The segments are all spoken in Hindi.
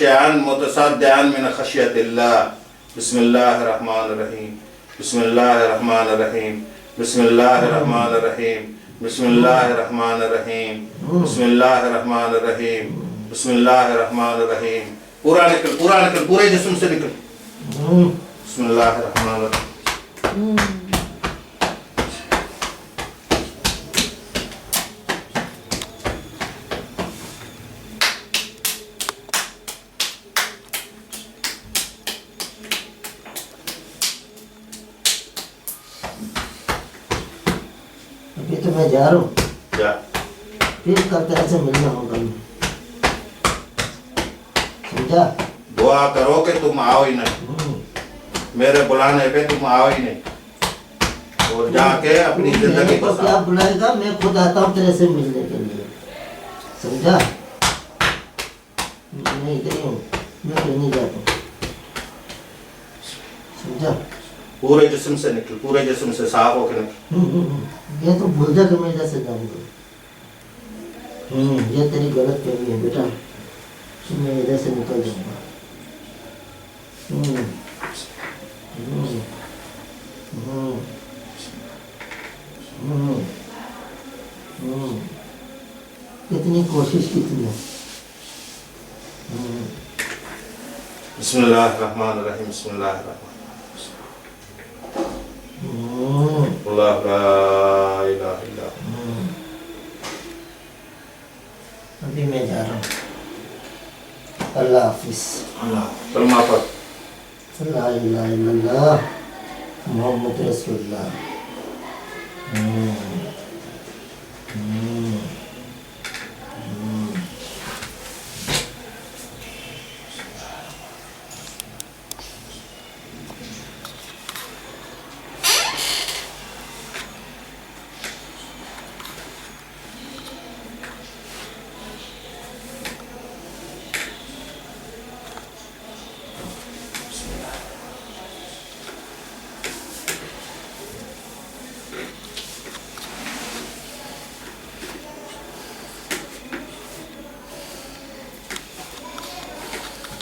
खाशियान मुतसद्दिआन मिन खशियतिल्लाह। बिस्मिल्लाहिर्रहमानिर्रहीम, बिस्मिल्लाहिर्रहमानिर्रहीम, बिस्मिल्लाहिर्रहमानिर्रहीम, बिस्मिल्लाहिर्रहमानिर्रहीम, बिस्मिल्लाहिर्रहमानिर्रहीम, बिस्मिल्लाहिर्रहमानिर्रहीम। पूरा निकल, पूरे जिस्म से निकल। बिस्मिल्लाहिर्रहमानिर्रहीम। अभी तो मैं जा रहा हूँ, जा। फिर कल तरह से मिलना होगा, समझा? दुआ करो कि तुम आओ ही नहीं, मेरे बुलाने पे तुम आओ ही नहीं, और जाके अपनी जिंदगी को क्या बुलाएगा, मैं खुद आता हूँ तेरे से मिलने के लिए, समझा? मैं इधर ही हूँ, मैं कहीं नहीं जाता हूँ, समझा? पूरे जिस्म से निकल, पूरे जिस्म से साफ होकर निकल। ये तो भूल जा कि मैं इधर से जाऊंगा। ये तेरी गलत फहमी है बेटा, कि मैं इधर से निकल जाऊंगा। कितनी कोशिश की तुमने। बिस्मिल्लाहिर्रहमानिर्रहीम, बिस्मिल्लाहिर्रहमानिर्रहीम। अल्लाह ला इलाहा इल्ला। अभी मैं जा रहा हूँ, अल्लाह हाफिज। कलमा पढ़। ला इलाहा इल्लल्लाह मोहम्मद रसूलुल्लाह।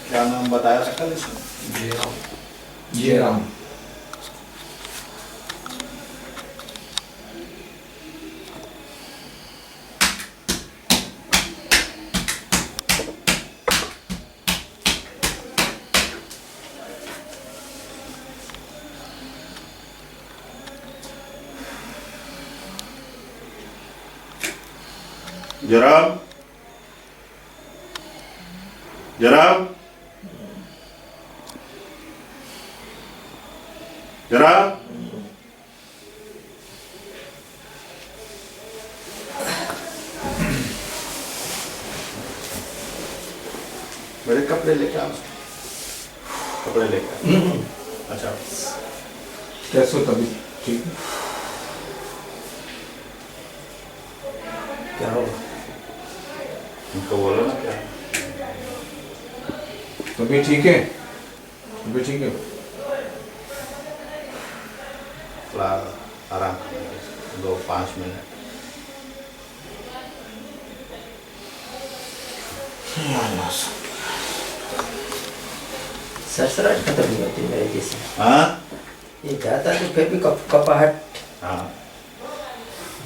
क्या नाम बताया था कल इसने? जयराम। जराम, जराम, जराम। मेरे कपड़े लेके आओ, कपड़े लेके आओ। अच्छा, कैसे हो तभी? ठीक है। क्या होगा? उनको बोलो ना क्या। तभी ठीक है, तभी ठीक है। थोड़ा आराम करो, 2-5 मिनट। सरसराहट खत्म नहीं होती मेरे जैसे। हाँ ये जाता तो फिर भी कपाहट हाँ,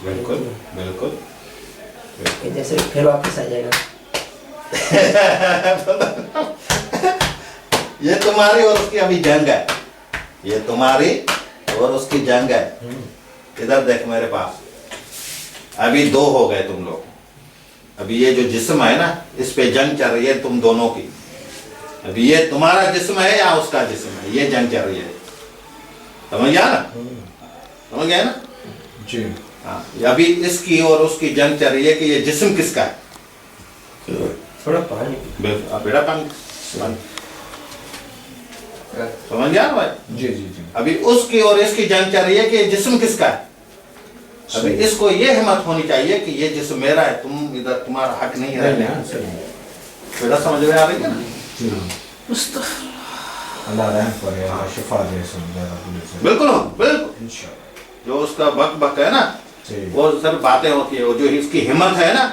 बिल्कुल बिल्कुल। ये जैसे फिर वापस आ जाएगा। ये तुम्हारी और उसकी अभी जंग है, ये तुम्हारी और उसकी जंग है। इधर देख मेरे पास, अभी 2 हो गए तुम लोग। अभी ये जो जिस्म है ना, इस पे जंग चल रही है तुम दोनों की। अभी ये तुम्हारा जिस्म है या उसका जिस्म है, ये जंग चल रही है। समझ गया ना? समझ गया ना? जी हाँ, अभी इसकी और उसकी जंग चल रही है कि ये जिस्म किसका है। थोड़ा पानी। बेटा पानी, समझ गया ना भाई? जी जी जी। अभी उसकी और इसकी जंग चल रही है कि ये जिस्म किसका है। अभी इसको ये हिम्मत होनी चाहिए कि ये जिस्म मेरा है, तुम इधर, तुम्हारा हक नहीं है। बेटा समझ में आ रही है ना? अल्लाह रहम करे, अल्लाह शिफा दे सब ज्यादा पुलिस। बिल्कुल बिल्कुल। इंशाअल्लाह। जो उसका बक बक है ना, जी वो सर बातें होती है, वो जो इसकी हिम्मत है ना,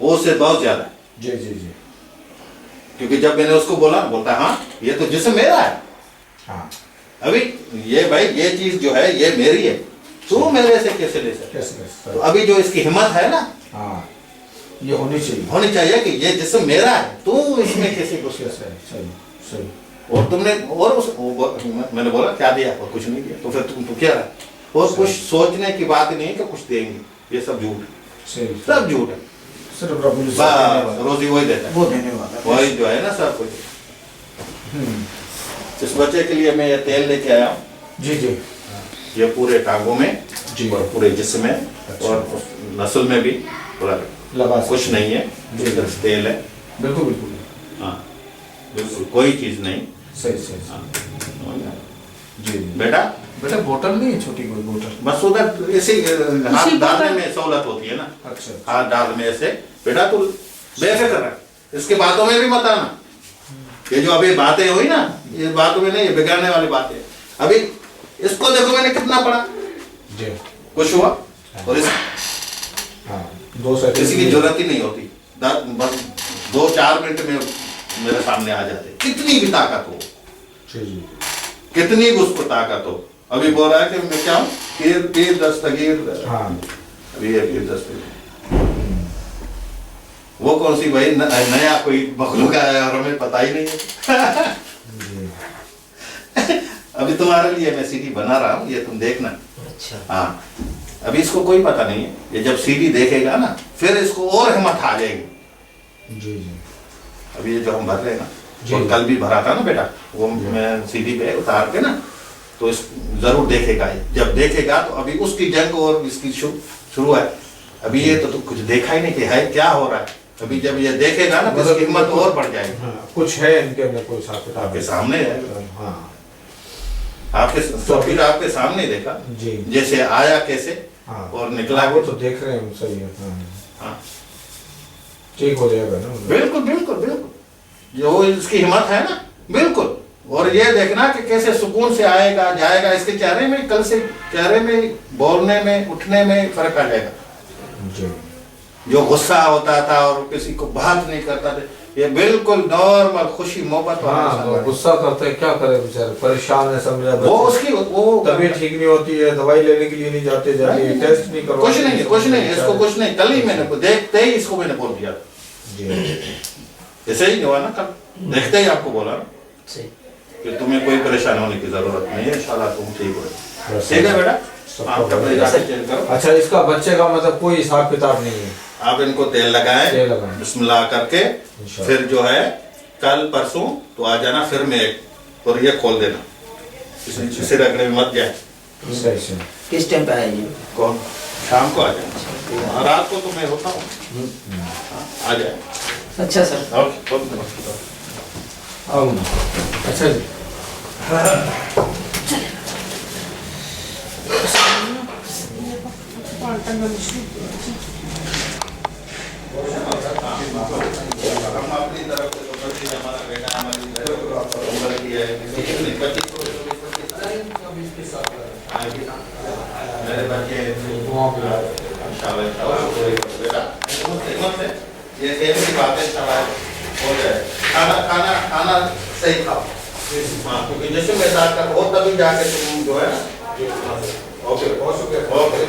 वो उससे बहुत ज्यादा है। जी जी जी। क्योंकि जब मैंने उसको बोला, बोलता हाँ ये तो जिस्म मेरा है। हाँ अभी ये भाई ये चीज जो है ये मेरी है, तू मेरे से कैसे ले सकता? कैसे तो अभी जो इसकी हिम्मत है ना, हाँ ये होनी चाहिए कि ये जिस्म मेरा है, तू इसमें कैसे घुस गया? सही सही। और तुमने और मैंने बोला क्या दिया? और कुछ नहीं दिया। तो फिर तुम क्या रहा? और कुछ सोचने की बात नहीं है कि कुछ देंगे, ये सब झूठ है, सही सब झूठ है। सिर्फ रब्बुल इज्जत बस रोजी वही देता है, वो देने वाला है। वही जो है ना सब कुछ। इस बच्चे के लिए मैं ये तेल लेके आया हूँ, जी जी ये पूरे टांगों में जी। और पूरे जिस्म में अच्छा। और नस्ल में भी पूरा लगा कुछ नहीं है, जी। सिर्फ तेल है। बिल्कुल बिल्कुल हाँ बिल्कुल कोई चीज नहीं। सही सही हाँ। जी जी। बेटा बेटा बोतल नहीं है, छोटी कोई बोतल? बस उधर इसी हाथ डालने में सहूलत होती है ना, अच्छा हाथ डालने से। बेटा तू बेफिक्र रह, इसके बातों में भी मत आना। ये जो अभी बातें हुई ना, ये बातों में नहीं, ये बिगाड़ने वाली बातें। अभी इसको देखो मैंने कितना पढ़ा, जी कुछ हुआ? और हाँ 2 सेकंड किसी की जरूरत ही नहीं होती, बस 2-4 मिनट में मेरे सामने आ जाते, कितनी भी ताकत हो, जी जी। कितनी भी उसको ताकत हो। अभी बोल रहा है कि मैं क्या हूँ, पीर दस्तगीर। हाँ अभी ये पीर दस्तगीर वो कौन सी भाई नया कोई मखलूक आया और हमें पता ही नहीं है। जी। अभी तुम्हारे लिए मैं सीडी बना रहा हूँ, ये तुम देखना। अच्छा। हाँ अभी इसको कोई पता नहीं है, ये जब सीडी देखेगा ना फिर इसको और हिम्मत आ जाएगी। जी जी। अभी ये जो हम भर रहे हैं ना, जी। और कल भी भरा था ना बेटा, वो मैं सीडी पे उतार के ना, तो इस जरूर देखेगा ये। जब देखेगा तो अभी उसकी जंग और इसकी शुरू है। अभी ये तो कुछ देखा ही नहीं कि है क्या हो रहा है। अभी जब ये देखेगा ना तो इसकी हिम्मत और बढ़ जाएगी। हाँ, कुछ है इनके अंदर कोई साथ आपके सामने है, हाँ आपके सब फिर आपके सामने देखा जी। जैसे आया कैसे हाँ और निकला। वो तो देख रहे हैं, सही है। हाँ हाँ ठीक हो जाएगा ना। बिल्कुल बिल्कुल बिल्कुल, जो इसकी हिम्मत है ना, बिल्कुल। और ये देखना कि कैसे सुकून से आएगा जाएगा, इसके चेहरे में कल से चेहरे में बोलने में उठने में फर्क आ जाएगा। जी। जो गुस्सा होता था और किसी को बात नहीं करता था, ये बिल्कुल नॉर्मल खुशी मोहब्बत वाला हाँ इंसान वो है। गुस्सा करते हैं, क्या करे बेचारे, परेशान है समझा। वो उसकी वो तबीयत ठीक नहीं होती है, दवाई लेने के लिए नहीं जाते, टेस्ट नहीं करवाते। कुछ नहीं कुछ नहीं, इसको कुछ नहीं। कल ही मैंने देखते ही इसको मैंने बोल दिया, जी। ऐसे ही हुआ ना कल, देखते ही आपको बोला ना सही। कि तुम्हें कोई परेशान होने की जरूरत नहीं है, इंशाल्लाह तुम ठीक हो। ठीक है बेटा, आप कपड़े जाके चेंज करो। अच्छा इसका बच्चे का मतलब कोई हिसाब किताब नहीं है? आप इनको तेल लगाएं, तेल लगाएं। बिस्मिल्लाह करके, इंशाल्लाह। फिर जो है कल परसों तो आ जाना, फिर मैं एक और ये खोल देना, इसे रगड़े में मत जाए। सही से। किस टाइम पे आएगी? कौन? शाम को आ जाए, रात को तो मैं होता हूँ। हाँ, आ जाए। अच्छा सर। आओ ना। अच्छा जी। हम अपनी तरफ से तो बच्ची हमारा बेटा हमारी उम्र की है, बच्ची को मेरे बच्चे बेटा हिम्मत से ये सेम की बातें हो जाए। खाना खाना खाना सही खाओ। हाँ क्योंकि जैसे मैं साथ का हो तभी जाके तुम जो है ना। ओके ओके ओके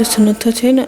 सुन्नु त छैन।